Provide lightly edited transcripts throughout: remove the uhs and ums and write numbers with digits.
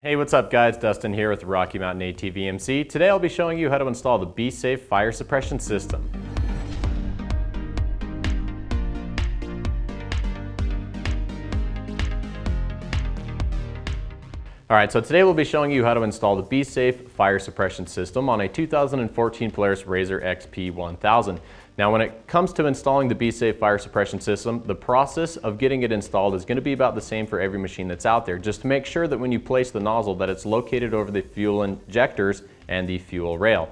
Hey, what's up guys? Dustin here with Rocky Mountain ATVMC. Today I'll be showing you how to install the B-Safe fire suppression system. Alright, so today we'll be showing you how to install the B-Safe fire suppression system on a 2014 Polaris RZR XP 1000. Now when it comes to installing the B-Safe fire suppression system, the process of getting it installed is going to be about the same for every machine that's out there. Just to make sure that when you place the nozzle that it's located over the fuel injectors and the fuel rail.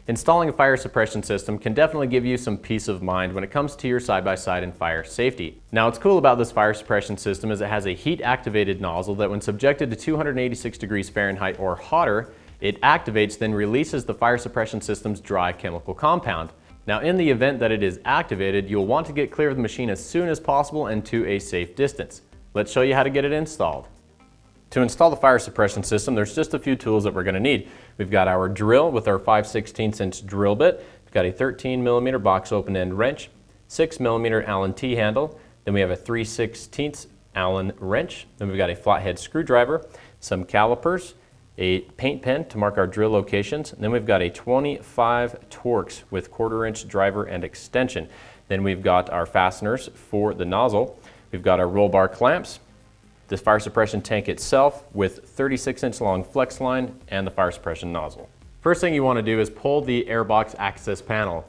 Installing a fire suppression system can definitely give you some peace of mind when it comes to your side-by-side and fire safety. Now what's cool about this fire suppression system is it has a heat-activated nozzle that when subjected to 286 degrees Fahrenheit or hotter, it activates then releases the fire suppression system's dry chemical compound. Now in the event that it is activated, you'll want to get clear of the machine as soon as possible and to a safe distance. Let's show you how to get it installed. To install the fire suppression system, there's just a few tools that we're going to need. We've got our drill with our 5/16 inch drill bit. We've got a 13mm box open end wrench, 6mm Allen T-handle, then we have a 3/16 Allen wrench, then we've got a flathead screwdriver, some calipers, a paint pen to mark our drill locations, and then we've got a 25 Torx with 1/4 inch driver and extension. Then we've got our fasteners for the nozzle. We've got our roll bar clamps, this fire suppression tank itself with 36-inch long flex line, and the fire suppression nozzle. First thing you want to do is pull the Airbox access panel.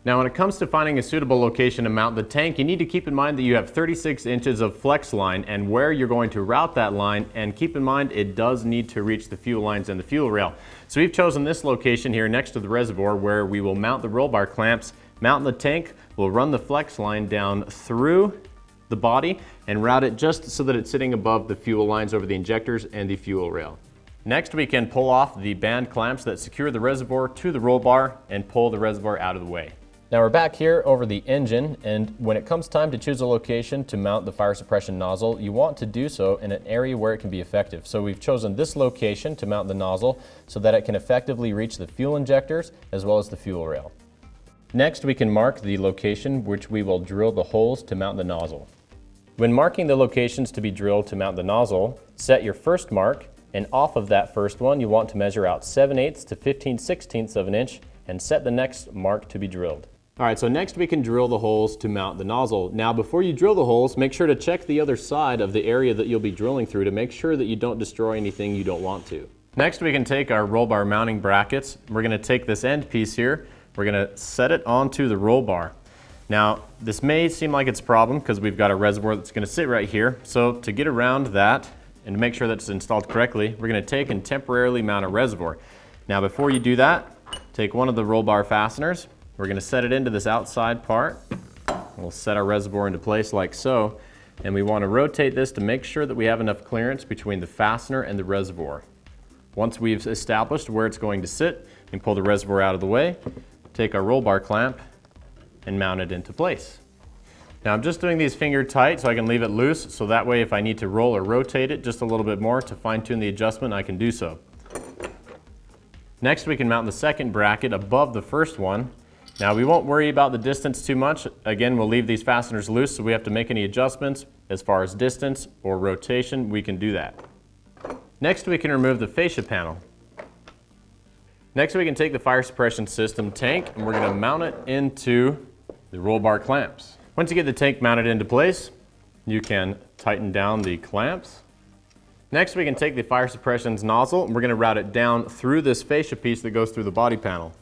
Now when it comes to finding a suitable location to mount the tank, you need to keep in mind that you have 36 inches of flex line and where you're going to route that line, and keep in mind it does need to reach the fuel lines and the fuel rail. So we've chosen this location here next to the reservoir where we will mount the roll bar clamps, mount the tank, we'll run the flex line down through the body and route it just so that it's sitting above the fuel lines over the injectors and the fuel rail. Next we can pull off the band clamps that secure the reservoir to the roll bar and pull the reservoir out of the way. Now we're back here over the engine, and when it comes time to choose a location to mount the fire suppression nozzle, you want to do so in an area where it can be effective. So we've chosen this location to mount the nozzle so that it can effectively reach the fuel injectors as well as the fuel rail. Next we can mark the location which we will drill the holes to mount the nozzle. When marking the locations to be drilled to mount the nozzle, set your first mark, and off of that first one you want to measure out 7/8 to 15/16 of an inch and set the next mark to be drilled. Alright, so next we can drill the holes to mount the nozzle. Now before you drill the holes, make sure to check the other side of the area that you'll be drilling through to make sure that you don't destroy anything you don't want to. Next we can take our roll bar mounting brackets. We're going to take this end piece here, we're going to set it onto the roll bar. Now this may seem like it's a problem because we've got a reservoir that's going to sit right here. So to get around that and to make sure that it's installed correctly, we're going to take and temporarily mount a reservoir. Now before you do that, take one of the roll bar fasteners. We're going to set it into this outside part. We'll set our reservoir into place like so, and we want to rotate this to make sure that we have enough clearance between the fastener and the reservoir. Once we've established where it's going to sit, we can pull the reservoir out of the way, take our roll bar clamp, and mount it into place. Now I'm just doing these finger tight so I can leave it loose, so that way if I need to roll or rotate it just a little bit more to fine-tune the adjustment, I can do so. Next we can mount the second bracket above the first one. Now we won't worry about the distance too much. Again, we'll leave these fasteners loose, so we have to make any adjustments as far as distance or rotation, we can do that. Next we can remove the fascia panel. Next we can take the fire suppression system tank and we're going to mount it into the roll bar clamps. Once you get the tank mounted into place, you can tighten down the clamps. Next we can take the fire suppression's nozzle and we're going to route it down through this fascia piece that goes through the body panel.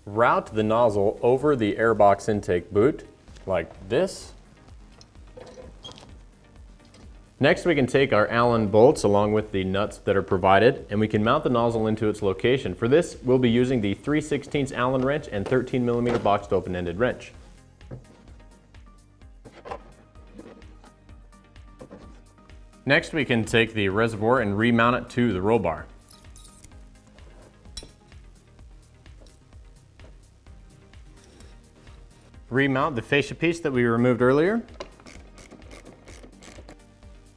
Route the nozzle over the Airbox intake boot like this. Next we can take our Allen bolts along with the nuts that are provided and we can mount the nozzle into its location. For this we'll be using the 3/16 Allen wrench and 13mm boxed open-ended wrench. Next we can take the reservoir and remount it to the roll bar. Remount the fascia piece that we removed earlier.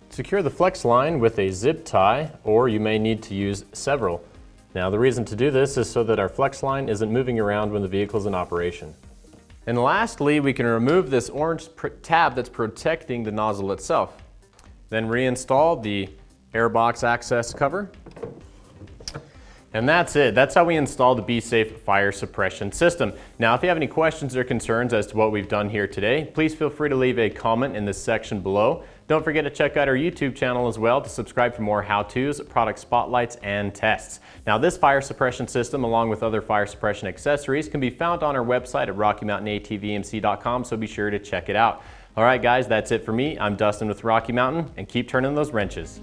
Secure the flex line with a zip tie, or you may need to use several. Now the reason to do this is so that our flex line isn't moving around when the vehicle is in operation. And lastly, we can remove this orange tab that's protecting the nozzle itself. Then reinstall the Airbox access cover. And that's it. That's how we install the BeSafe fire suppression system. Now, if you have any questions or concerns as to what we've done here today, please feel free to leave a comment in the section below. Don't forget to check out our YouTube channel as well to subscribe for more how-tos, product spotlights, and tests. Now, this fire suppression system, along with other fire suppression accessories, can be found on our website at RockyMountainATVMC.com, so be sure to check it out. All right, guys, that's it for me. I'm Dustin with Rocky Mountain, and keep turning those wrenches.